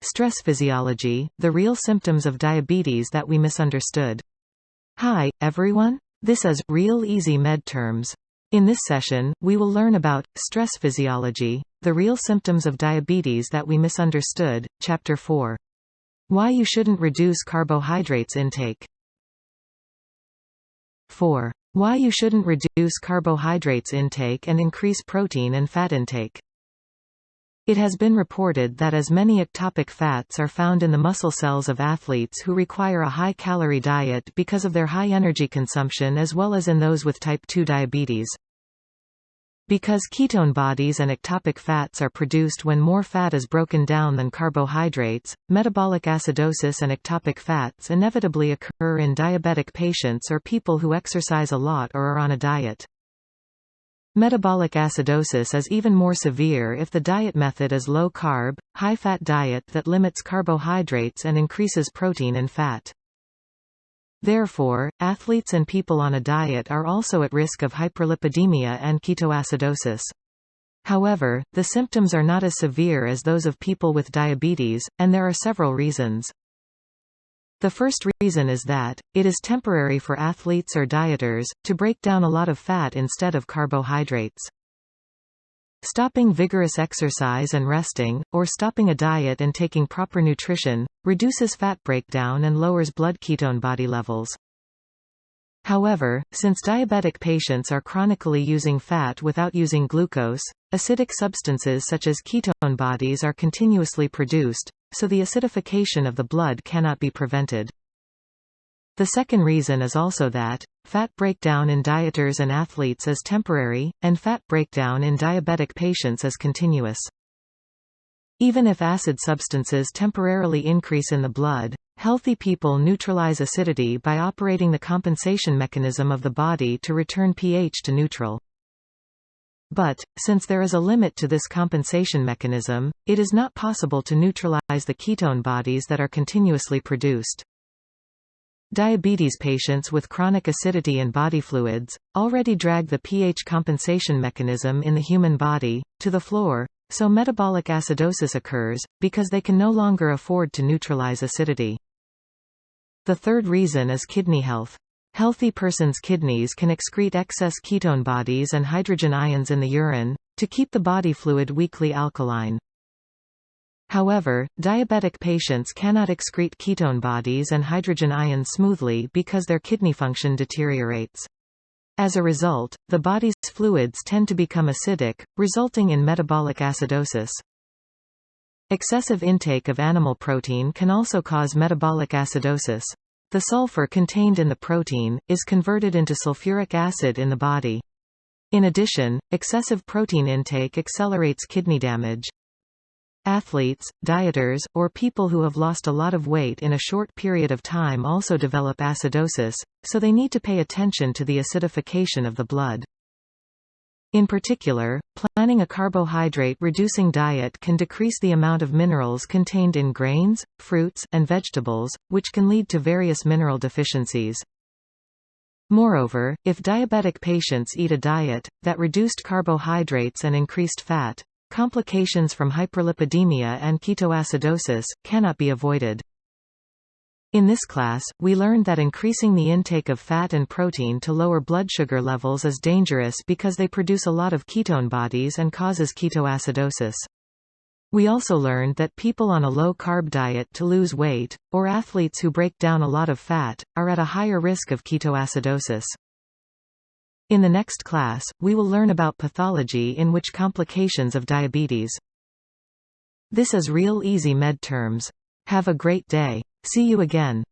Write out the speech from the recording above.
Stress physiology, the real symptoms of diabetes that we misunderstood. Hi, everyone. This is Real Easy Med Terms. In this session, we will learn about stress physiology, the real symptoms of diabetes that we misunderstood, Chapter 4. Why you shouldn't reduce carbohydrates intake. 4. Why you shouldn't reduce carbohydrates intake and increase protein and fat intake. It has been reported that as many ectopic fats are found in the muscle cells of athletes who require a high-calorie diet because of their high energy consumption, as well as in those with type 2 diabetes. Because ketone bodies and ectopic fats are produced when more fat is broken down than carbohydrates, metabolic acidosis and ectopic fats inevitably occur in diabetic patients or people who exercise a lot or are on a diet. Metabolic acidosis is even more severe if the diet method is low-carb, high-fat diet that limits carbohydrates and increases protein and fat. Therefore, athletes and people on a diet are also at risk of hyperlipidemia and ketoacidosis. However, the symptoms are not as severe as those of people with diabetes, and there are several reasons. The first reason is that it is temporary for athletes or dieters to break down a lot of fat instead of carbohydrates. Stopping vigorous exercise and resting, or stopping a diet and taking proper nutrition, reduces fat breakdown and lowers blood ketone body levels. However, since diabetic patients are chronically using fat without using glucose, acidic substances such as ketone bodies are continuously produced, so the acidification of the blood cannot be prevented. The second reason is also that fat breakdown in dieters and athletes is temporary, and fat breakdown in diabetic patients is continuous. Even if acid substances temporarily increase in the blood, healthy people neutralize acidity by operating the compensation mechanism of the body to return pH to neutral. But, since there is a limit to this compensation mechanism, it is not possible to neutralize the ketone bodies that are continuously produced. Diabetes patients with chronic acidity in body fluids already drag the pH compensation mechanism in the human body to the floor, so metabolic acidosis occurs, because they can no longer afford to neutralize acidity. The third reason is kidney health. Healthy person's kidneys can excrete excess ketone bodies and hydrogen ions in the urine to keep the body fluid weakly alkaline. However, diabetic patients cannot excrete ketone bodies and hydrogen ions smoothly because their kidney function deteriorates. As a result, the body's fluids tend to become acidic, resulting in metabolic acidosis. Excessive intake of animal protein can also cause metabolic acidosis. The sulfur contained in the protein is converted into sulfuric acid in the body. In addition, excessive protein intake accelerates kidney damage. Athletes, dieters, or people who have lost a lot of weight in a short period of time also develop acidosis, so they need to pay attention to the acidification of the blood. In particular, planning a carbohydrate-reducing diet can decrease the amount of minerals contained in grains, fruits, and vegetables, which can lead to various mineral deficiencies. Moreover, if diabetic patients eat a diet that reduced carbohydrates and increased fat, complications from hyperlipidemia and ketoacidosis cannot be avoided. In this class, we learned that increasing the intake of fat and protein to lower blood sugar levels is dangerous because they produce a lot of ketone bodies and causes ketoacidosis. We also learned that people on a low-carb diet to lose weight, or athletes who break down a lot of fat, are at a higher risk of ketoacidosis. In the next class, we will learn about pathology, in which complications of diabetes. This is Real Easy Med Terms. Have a great day. See you again.